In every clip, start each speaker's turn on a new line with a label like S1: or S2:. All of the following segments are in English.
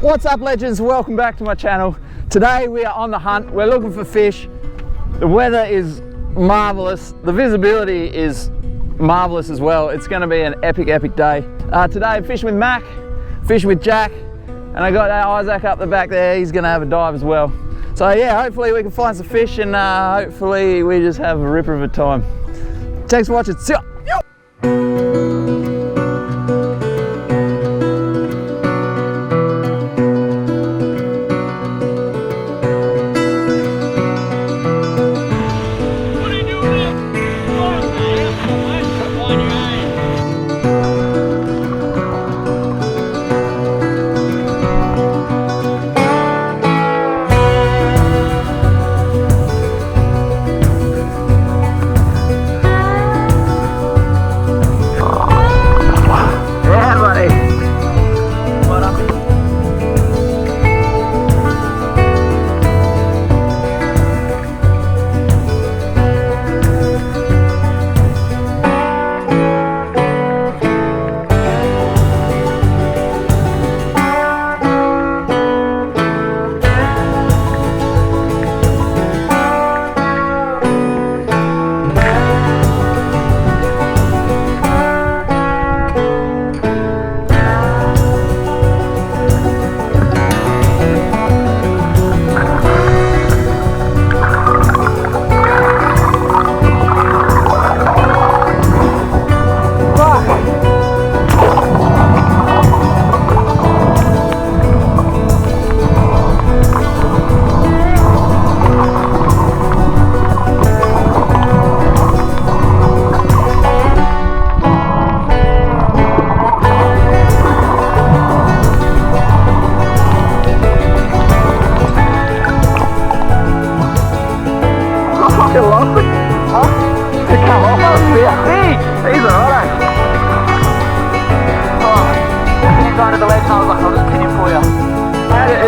S1: What's up, legends? Welcome back to my channel. Today we are on the hunt. We're looking for fish. The weather is marvelous. The visibility is marvelous as well. It's going to be an epic day. Today I'm fishing with Mac, fishing with Jack, and I got Isaac up the back there. He's going to have a dive as well. So yeah, hopefully we can find some fish, and hopefully we just have a ripper of a time. Thanks for watching. See ya.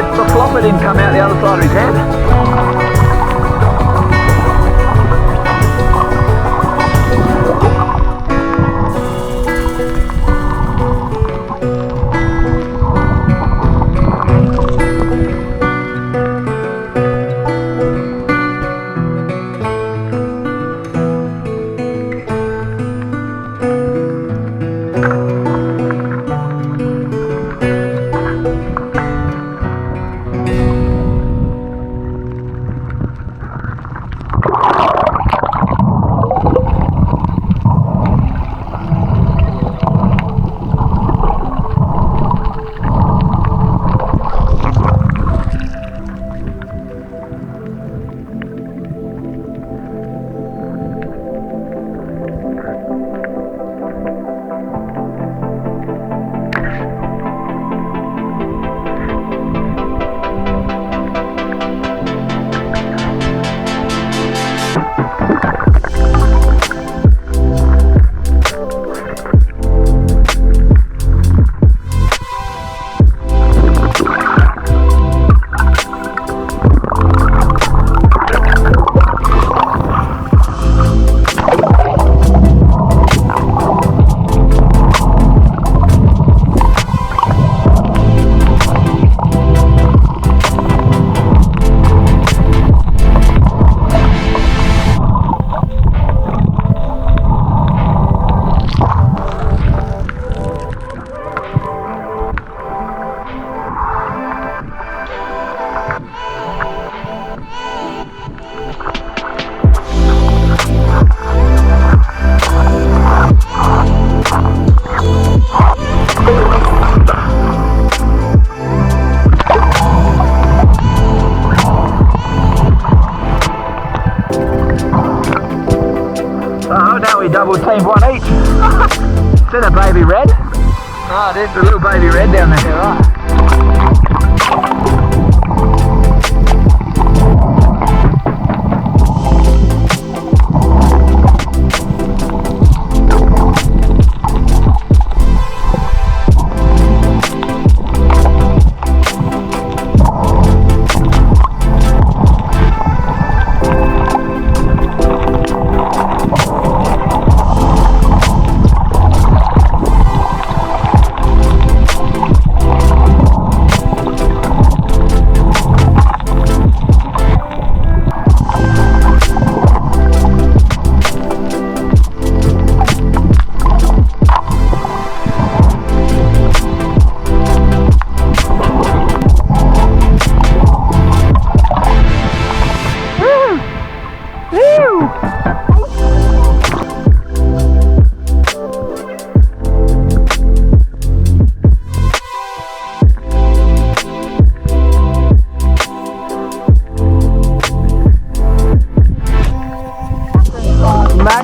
S1: The flopper didn't come out the other side of his head. Double team one each. Is that a baby red? Oh, there's a little baby red down there. Yeah, right.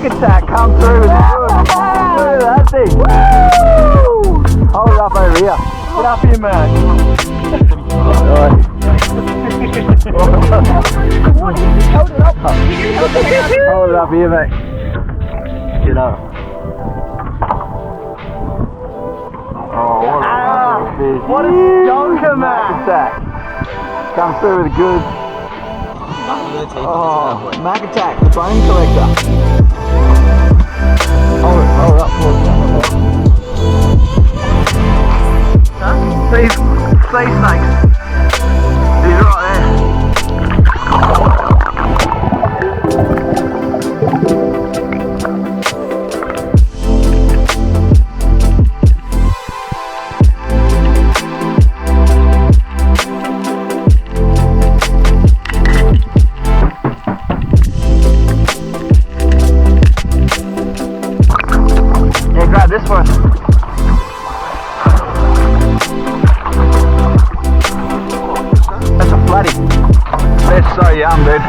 S1: attack come through with the good. Look at that thing. Woo! Hold it up over here. Get up here, Mac.
S2: What? Hold it up.
S1: Hold it up here, mate. Get up. Oh, what a stonker, Mac attack. Come through with a good. Oh, Mac attack, the bone collector. Hold it up for us. Sea snakes. He's right there. Yeah, grab this one. That's a flatty. They're so yum, dude.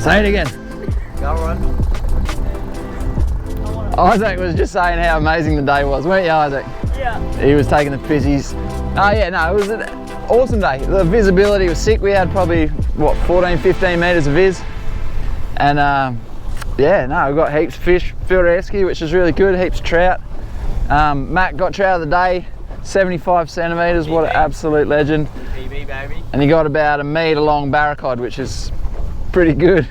S1: Say it again.
S2: Go on.
S1: Isaac was just saying how amazing the day was, weren't you, Isaac?
S2: Yeah.
S1: He was taking the fizzies. Oh yeah, no, it was an awesome day. The visibility was sick. We had probably, what, 14, 15 metres of vis. And yeah, no, we got heaps of fish, field rescue, which is really good, heaps of trout. Matt got trout of the day, 75 centimetres, what an absolute legend.
S2: PB, baby.
S1: And he got about a metre long barracuda, which is pretty good.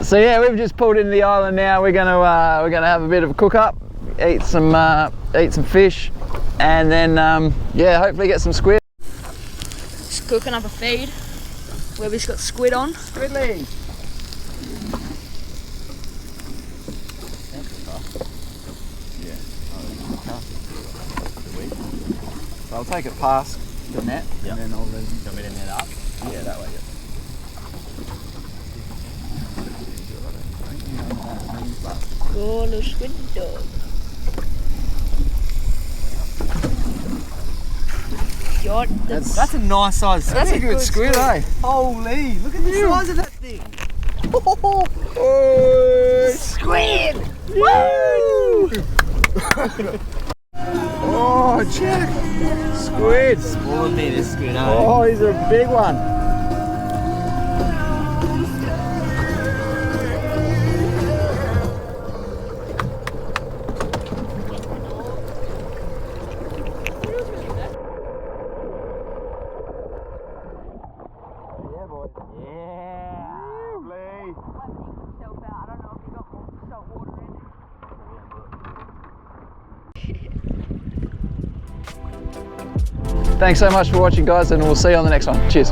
S1: So yeah, we've just pulled into the island now. We're gonna have a bit of a cook up, eat some fish, and then yeah, hopefully get some squid.
S3: Just cooking up a feed where we've got squid on.
S1: Squidly. So I'll take it past the net, and then I'll let him.
S2: Want me to net up?
S1: Yeah, that way.
S3: Go little squid dog.
S2: That's a nice size squid.
S1: That's a good squid, eh?
S2: Holy, look at the size of that thing.
S1: Oh,
S2: Squid!
S1: Woo! Oh, check! Squid!
S2: Smaller than this squid, eh?
S1: Oh, he's a big one. Thanks so much for watching, guys, and we'll see you on the next one. Cheers.